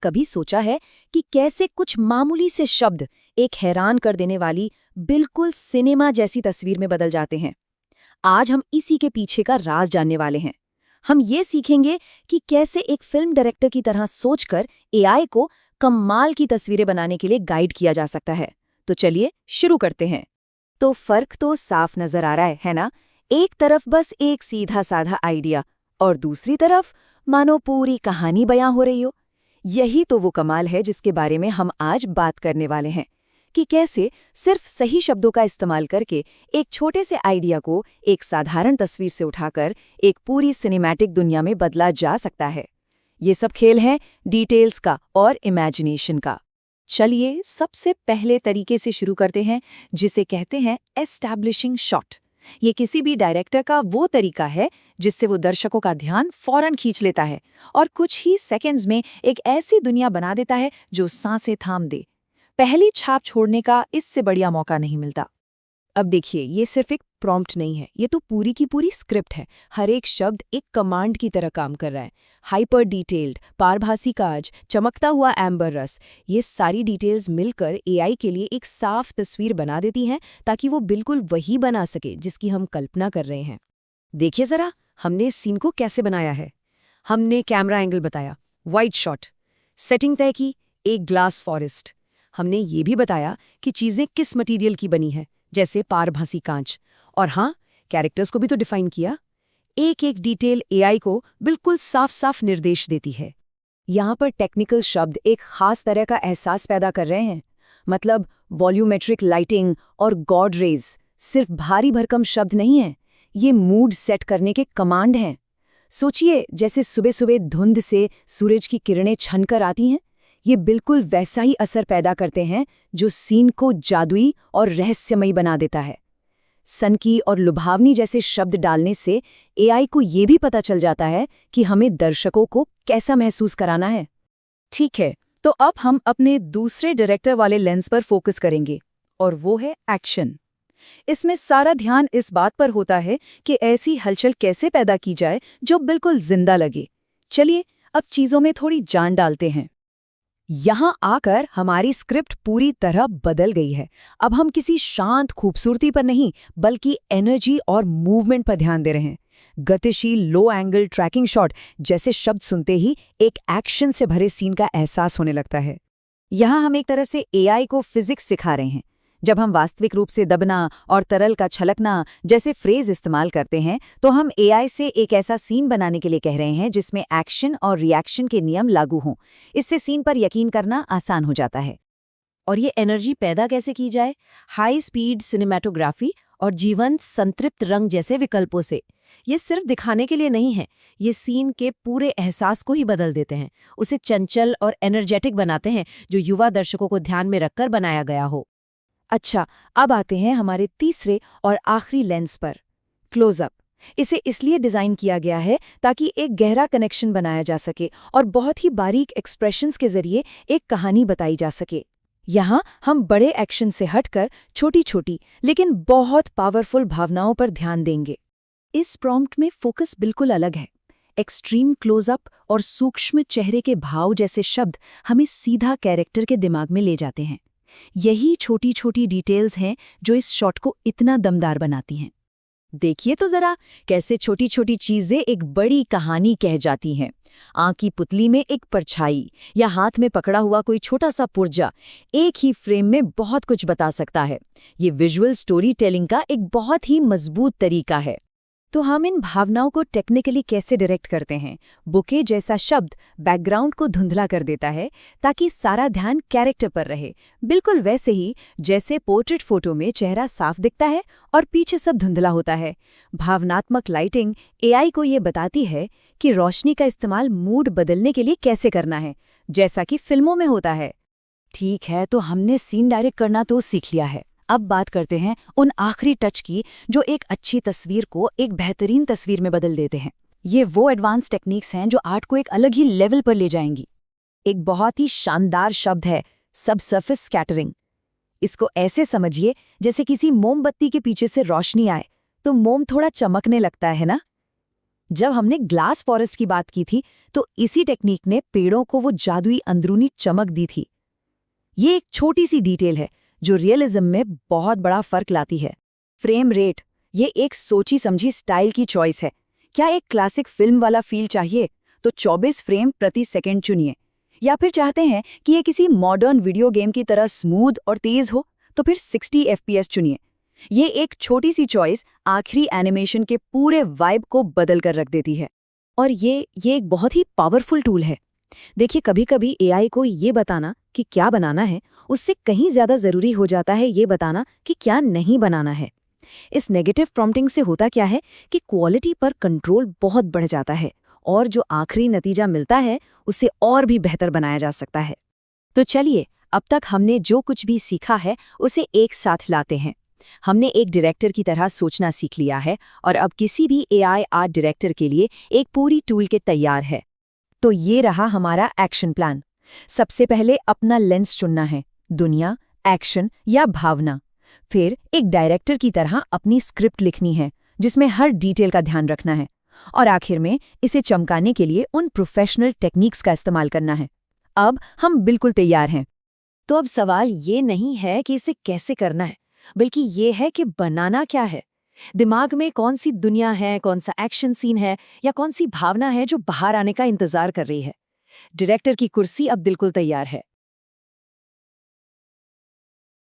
कभी सोचा है कि कैसे कुछ मामूली से शब्द एक हैरान कर देने वाली बिल्कुल सिनेमा जैसी तस्वीर में बदल जाते हैं? आज हम इसी के पीछे का राज जानने वाले हैं। हम ये सीखेंगे कि कैसे एक फिल्म डायरेक्टर की तरह सोचकर एआई को कमाल की तस्वीरें बनाने के लिए गाइड किया जा सकता है। तो चलिए शुरू करते हैं। तो फर्क तो साफ नजर आ रहा है ना? एक तरफ बस एक सीधा साधा आइडिया और दूसरी तरफ मानो पूरी कहानी बयां हो रही हो। यही तो वो कमाल है जिसके बारे में हम आज बात करने वाले हैं कि कैसे सिर्फ सही शब्दों का इस्तेमाल करके एक छोटे से आइडिया को एक साधारण तस्वीर से उठाकर एक पूरी सिनेमैटिक दुनिया में बदला जा सकता है। ये सब खेल है डिटेल्स का और इमेजिनेशन का। चलिए सबसे पहले तरीके से शुरू करते हैं, जिसे कहते हैं एस्टैब्लिशिंग शॉट। ये किसी भी डायरेक्टर का वो तरीका है जिससे वो दर्शकों का ध्यान फौरन खींच लेता है और कुछ ही सेकंड्स में एक ऐसी दुनिया बना देता है जो सांसें थाम दे। पहली छाप छोड़ने का इससे बढ़िया मौका नहीं मिलता। अब देखिए, ये सिर्फ एक प्रॉम्प्ट नहीं है, ये तो पूरी की पूरी स्क्रिप्ट है। हर एक शब्द एक कमांड की तरह काम कर रहा है। हाइपर डिटेल्ड, पारभासी काज, चमकता हुआ एम्बर रस, ये सारी डिटेल्स मिलकर एआई के लिए एक साफ तस्वीर बना देती हैं ताकि वो बिल्कुल वही बना सके जिसकी हम कल्पना कर रहे हैं। देखिए जरा, हमने इस सीन को कैसे बनाया है। हमने कैमरा एंगल बताया, वाइड शॉट, सेटिंग तय की, एक ग्लास फॉरेस्ट। हमने ये भी बताया कि चीज़ें किस मटीरियल की बनी है, जैसे पारभासी कांच। और हाँ, कैरेक्टर्स को भी तो डिफाइन किया। एक एक डिटेल एआई को बिल्कुल साफ साफ निर्देश देती है। यहाँ पर टेक्निकल शब्द एक खास तरह का एहसास पैदा कर रहे हैं। मतलब वॉल्यूमेट्रिक लाइटिंग और गॉड रेज सिर्फ भारी भरकम शब्द नहीं है, ये मूड सेट करने के कमांड हैं। सोचिए, जैसे सुबह सुबह धुंध से सूरज की किरणें छनकर आती हैं, ये बिल्कुल वैसा ही असर पैदा करते हैं जो सीन को जादुई और रहस्यमयी बना देता है। सनकी और लुभावनी जैसे शब्द डालने से एआई को ये भी पता चल जाता है कि हमें दर्शकों को कैसा महसूस कराना है। ठीक है, तो अब हम अपने दूसरे डायरेक्टर वाले लेंस पर फोकस करेंगे, और वो है एक्शन। इसमें सारा ध्यान इस बात पर होता है कि ऐसी हलचल कैसे पैदा की जाए जो बिल्कुल जिंदा लगे। चलिए अब चीज़ों में थोड़ी जान डालते हैं। यहाँ आकर हमारी स्क्रिप्ट पूरी तरह बदल गई है। अब हम किसी शांत खूबसूरती पर नहीं, बल्कि एनर्जी और मूवमेंट पर ध्यान दे रहे हैं। गतिशील लो एंगल ट्रैकिंग शॉट जैसे शब्द सुनते ही एक एक्शन से भरे सीन का एहसास होने लगता है। यहाँ हम एक तरह से एआई को फिजिक्स सिखा रहे हैं। जब हम वास्तविक रूप से दबना और तरल का छलकना जैसे फ्रेज इस्तेमाल करते हैं, तो हम एआई से एक ऐसा सीन बनाने के लिए कह रहे हैं जिसमें एक्शन और रिएक्शन के नियम लागू हों। इससे सीन पर यकीन करना आसान हो जाता है। और ये एनर्जी पैदा कैसे की जाए? हाई स्पीड सिनेमैटोग्राफी और जीवंत संतृप्त रंग जैसे विकल्पों से। ये सिर्फ दिखाने के लिए नहीं है, ये सीन के पूरे एहसास को ही बदल देते हैं, उसे चंचल और एनर्जेटिक बनाते हैं, जो युवा दर्शकों को ध्यान में रखकर बनाया गया हो। अच्छा, अब आते हैं हमारे तीसरे और आखिरी लेंस पर, क्लोजअप। इसे इसलिए डिज़ाइन किया गया है ताकि एक गहरा कनेक्शन बनाया जा सके और बहुत ही बारीक एक्सप्रेशंस के जरिए एक कहानी बताई जा सके। यहाँ हम बड़े एक्शन से हटकर छोटी छोटी लेकिन बहुत पावरफुल भावनाओं पर ध्यान देंगे। इस प्रॉम्प्ट में फोकस बिल्कुल अलग है। एक्सट्रीम क्लोजअप और सूक्ष्म चेहरे के भाव जैसे शब्द हमें सीधा कैरेक्टर के दिमाग में ले जाते हैं। यही छोटी छोटी डिटेल्स हैं जो इस शॉट को इतना दमदार बनाती हैं। देखिए तो जरा, कैसे छोटी छोटी चीजें एक बड़ी कहानी कह जाती हैं। आंख की पुतली में एक परछाई या हाथ में पकड़ा हुआ कोई छोटा सा पुर्जा एक ही फ्रेम में बहुत कुछ बता सकता है। ये विजुअल स्टोरी टेलिंग का एक बहुत ही मजबूत तरीका है। तो हम इन भावनाओं को टेक्निकली कैसे डायरेक्ट करते हैं? बुके जैसा शब्द बैकग्राउंड को धुंधला कर देता है ताकि सारा ध्यान कैरेक्टर पर रहे, बिल्कुल वैसे ही जैसे पोर्ट्रेट फोटो में चेहरा साफ दिखता है और पीछे सब धुंधला होता है। भावनात्मक लाइटिंग एआई को ये बताती है कि रोशनी का इस्तेमाल मूड बदलने के लिए कैसे करना है, जैसा कि फिल्मों में होता है। ठीक है, तो हमने सीन डायरेक्ट करना तो सीख लिया है। अब बात करते हैं उन आखिरी टच की जो एक अच्छी तस्वीर को एक बेहतरीन तस्वीर में बदल देते हैं। ये वो एडवांस टेक्निक्स हैं जो आर्ट को एक अलग ही लेवल पर ले जाएंगी। एक बहुत ही शानदार शब्द है सबसर्फेस स्कैटरिंग। इसको ऐसे समझिए जैसे किसी मोमबत्ती के पीछे से रोशनी आए तो मोम थोड़ा चमकने लगता है ना। जब हमने ग्लास फॉरेस्ट की बात की थी तो इसी टेक्निक ने पेड़ों को वो जादुई अंदरूनी चमक दी थी। ये एक छोटी सी डिटेल है जो रियलिज्म में बहुत बड़ा फर्क लाती है। फ्रेम रेट, ये एक सोची समझी स्टाइल की चॉइस है। क्या एक क्लासिक फिल्म वाला फील चाहिए तो 24 फ्रेम प्रति सेकंड चुनिए, या फिर चाहते हैं कि ये किसी मॉडर्न वीडियो गेम की तरह स्मूथ और तेज हो तो फिर 60 FPS चुनिए। ये एक छोटी सी चॉइस आखिरी एनिमेशन के पूरे वाइब को बदल कर रख देती है। और ये एक बहुत ही पावरफुल टूल है। देखिए, कभी-कभी एआई को ये बताना कि क्या बनाना है, उससे कहीं ज्यादा जरूरी हो जाता है ये बताना कि क्या नहीं बनाना है। इस नेगेटिव प्रॉम्प्टिंग से होता क्या है कि क्वालिटी पर कंट्रोल बहुत बढ़ जाता है और जो आखिरी नतीजा मिलता है उसे और भी बेहतर बनाया जा सकता है। तो चलिए, अब तक हमने जो कुछ भी सीखा है उसे एक साथ लाते हैं। हमने एक डायरेक्टर की तरह सोचना सीख लिया है और अब किसी भी एआई आर्ट डायरेक्टर के लिए एक पूरी टूल किट तैयार है। तो ये रहा हमारा एक्शन प्लान। सबसे पहले अपना लेंस चुनना है, दुनिया, एक्शन या भावना। फिर एक डायरेक्टर की तरह अपनी स्क्रिप्ट लिखनी है जिसमें हर डिटेल का ध्यान रखना है। और आखिर में इसे चमकाने के लिए उन प्रोफेशनल टेक्निक्स का इस्तेमाल करना है। अब हम बिल्कुल तैयार हैं। तो अब सवाल ये नहीं है कि इसे कैसे करना है, बल्कि ये है कि बनाना क्या है। दिमाग में कौन सी दुनिया है, कौन सा एक्शन सीन है या कौन सी भावना है जो बाहर आने का इंतजार कर रही है। डायरेक्टर की कुर्सी अब बिल्कुल तैयार है।